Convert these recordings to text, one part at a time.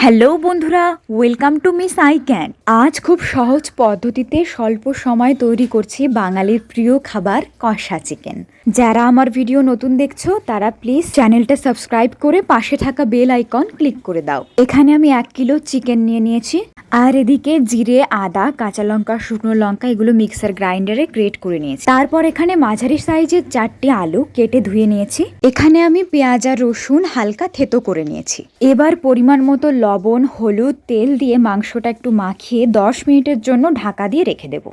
Hello বন্ধুরা, welcome to miss I can. আজ খুব সহজ পদ্ধতিতে স্বল্প সময় তৈরি করছি বাঙালির প্রিয় খাবার কষা চিকেন। যারা আমার ভিডিও নতুন দেখছো তারা প্লিজ চ্যানেলটা সাবস্ক্রাইব করে পাশে থাকা বেল আইকন ক্লিক করে দাও। এখানে আমি 1 কিলো চিকেন নিয়েছি, আর এদিকে জিরে, আদা, কাঁচা লঙ্কা, শুকনো লঙ্কা এগুলো মিক্সার গ্রাইন্ডারে গ্রেট করে নিয়েছি। তারপর এখানে মাঝারি সাইজের 4টি আলু কেটে ধুয়ে নিয়েছি। এখানে আমি পেঁয়াজ আর রসুন হালকা থেতো করে নিয়েছি। এবার পরিমাণ মতো লবণ, হলুদ, তেল দিয়ে মাংসটা একটু মাখিয়ে 10 মিনিটের জন্য ঢাকা দিয়ে রেখে দেব।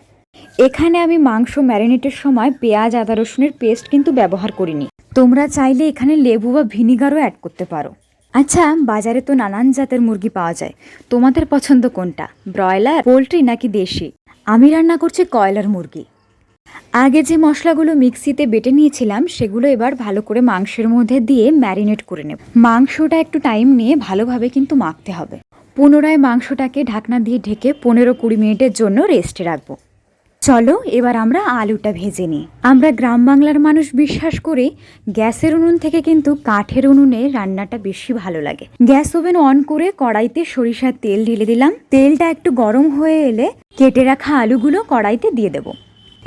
এখানে আমি মাংস ম্যারিনেটের সময় পেঁয়াজ, আদা, রসুনের পেস্ট কিন্তু ব্যবহার করিনি। তোমরা চাইলে এখানে লেবু বা ভিনিগারও অ্যাড করতে পারো। আচ্ছা, বাজারে তো নানান জাতের মুরগি পাওয়া যায়, তোমাদের পছন্দ কোনটা? ব্রয়লার, পোলট্রি নাকি দেশি? আমি রান্না করছি কয়লার মুরগি। আগে যে মশলাগুলো মিক্সিতে বেটে নিয়েছিলাম সেগুলো এবার ভালো করে মাংসের মধ্যে দিয়ে ম্যারিনেট করে নেব। মাংসটা একটু টাইম নিয়ে ভালোভাবে কিন্তু মাখতে হবে। পুনরায় মাংসটাকে ঢাকনা দিয়ে ঢেকে 15-20 মিনিটের জন্য রেস্টে রাখবো। চলো এবার আমরা আলুটা ভেজে নিই। আমরা গ্রাম বাংলার মানুষ বিশ্বাস করি গ্যাসের উনুন থেকে কিন্তু কাঠের উনুনে রান্নাটা বেশি ভালো লাগে। গ্যাস ওভেন অন করে কড়াইতে সরিষার তেল ঢেলে দিলাম। তেলটা একটু গরম হয়ে এলে কেটে রাখা আলুগুলো কড়াইতে দিয়ে দেবো।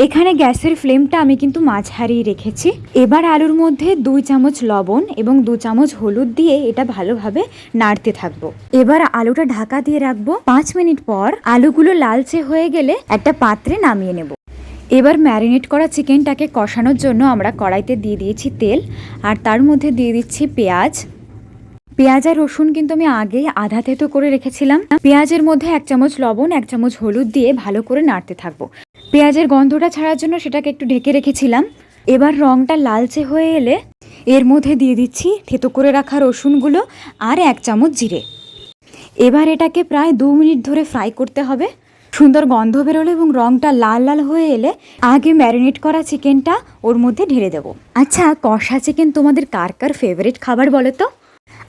এখানে গ্যাসের ফ্লেমটা আমি কিন্তু মাঝারি রেখেছি। এবার আলুর মধ্যে 2 চামচ লবণ এবং 2 চামচ হলুদ দিয়ে এটা ভালোভাবে নাড়তে থাকবো। এবার আলুটা ঢাকা দিয়ে রাখবো। 5 মিনিট পর আলুগুলো লালচে হয়ে গেলে একটা পাত্রে নামিয়ে নেব। এবার ম্যারিনেট করা চিকেনটাকে কষানোর জন্য আমরা কড়াইতে দিয়ে দিয়েছি তেল, আর তার মধ্যে দিয়ে দিচ্ছি পেঁয়াজ আর রসুন কিন্তু আমি আগেই আধা থেতো করে রেখেছিলাম। পেঁয়াজের মধ্যে 1 চামচ লবণ, 1 চামচ হলুদ দিয়ে ভালো করে নাড়তে থাকবো। পেঁয়াজের গন্ধটা ছাড়ার জন্য সেটাকে একটু ঢেকে রেখেছিলাম। এবার রংটা লালচে হয়ে এলে এর মধ্যে দিয়ে দিচ্ছি থেতো করে রাখা রসুনগুলো আর 1 চামচ জিরে। এবার এটাকে প্রায় 2 মিনিট ধরে ফ্রাই করতে হবে। সুন্দর গন্ধ বেরোলে এবং রংটা লাল লাল হয়ে এলে আগে ম্যারিনেট করা চিকেনটা ওর মধ্যে ঢেলে দেবো। আচ্ছা, কষা চিকেন তোমাদের কার কার ফেভারিট খাবার বলো তো?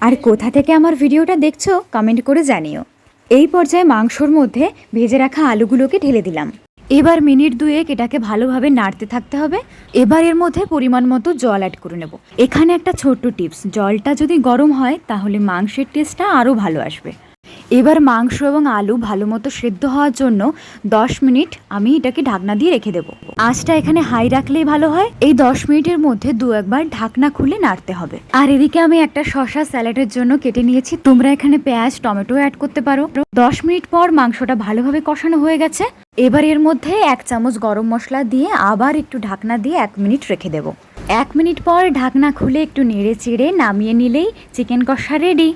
আর কোথা থেকে আমার ভিডিওটা দেখছো কমেন্ট করে জানিও। এই পর্যায়ে মাংসর মধ্যে ভেজে রাখা আলুগুলোকে ঢেলে দিলাম। এবার মিনিট 2 এটাকে ভালোভাবে নাড়তে থাকতে হবে। এবার এর মধ্যে পরিমাণ মতো জল অ্যাড করে নেব। এখানে একটা ছোট্ট টিপস, জলটা যদি গরম হয় তাহলে মাংসের টেস্টটা আরও ভালো আসবে। এবার মাংস এবং আলু ভালো মতো সেদ্ধ হওয়ার জন্য 10 মিনিট আমি এটাকে ঢাকনা দিয়ে রেখে দেবো। আঁচটা এখানে হাই রাখলেই ভালো হয়। এই 10 মিনিটের মধ্যে 2-1 ঢাকনা খুলে নাড়তে হবে। আর এদিকে আমি একটা শসা স্যালাডের জন্য কেটে নিয়েছি। তোমরা এখানে পেঁয়াজ, টমেটো অ্যাড করতে পারো। 10 মিনিট পর মাংসটা ভালোভাবে কষানো হয়ে গেছে। এবার এর মধ্যে 1 চামচ গরম মশলা দিয়ে আবার একটু ঢাকনা দিয়ে 1 মিনিট রেখে দেবো। 1 মিনিট পর ঢাকনা খুলে একটু নেড়ে চেড়ে নামিয়ে নিলেই চিকেন কষা রেডি।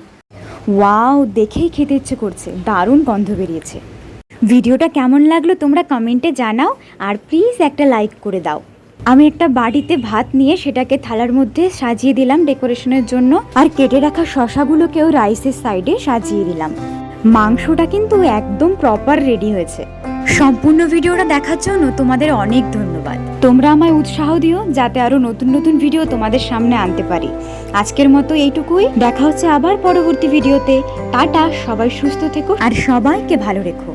ওয়াও, দেখেই খেতে ইচ্ছে করছে, দারুণ গন্ধ বেরিয়েছে। ভিডিওটা কেমন লাগলো তোমরা কমেন্টে জানাও, আর প্লিজ একটা লাইক করে দাও। আমি একটা বাটিতে ভাত নিয়ে সেটাকে থালার মধ্যে সাজিয়ে দিলাম ডেকোরেশনের জন্য, আর কেটে রাখা শসাগুলোকেও রাইসের সাইডে সাজিয়ে দিলাম। মাংসটা কিন্তু একদম প্রপার রেডি হয়েছে। সম্পূর্ণ ভিডিওটা দেখার জন্য তোমাদের অনেক ধন্যবাদ। তোমরা আমায় উৎসাহ দিও যাতে আরো নতুন নতুন ভিডিও তোমাদের সামনে আনতে পারি। আজকের মতো এইটুকুই, দেখা হচ্ছে আবার পরবর্তী ভিডিওতে। টাটা, সবাই সুস্থ থেকো আর সবাইকে ভালো রেখো।